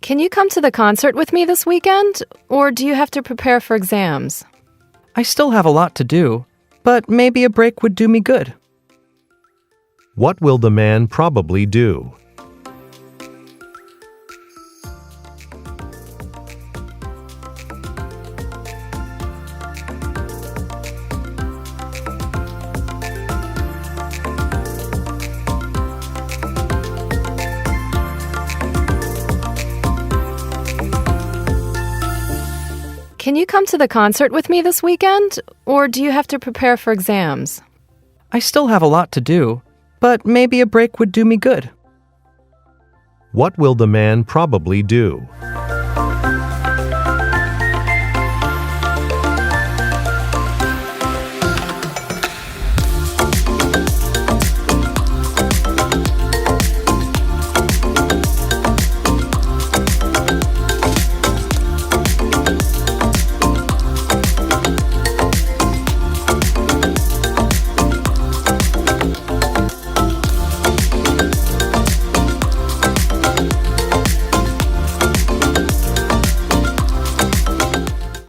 Can you come to the concert with me this weekend, or do you have to prepare for exams? I still have a lot to do, but maybe a break would do me good. What will the man probably do? Can you come to the concert with me this weekend, or do you have to prepare for exams? I still have a lot to do, but maybe a break would do me good. What will the man probably do?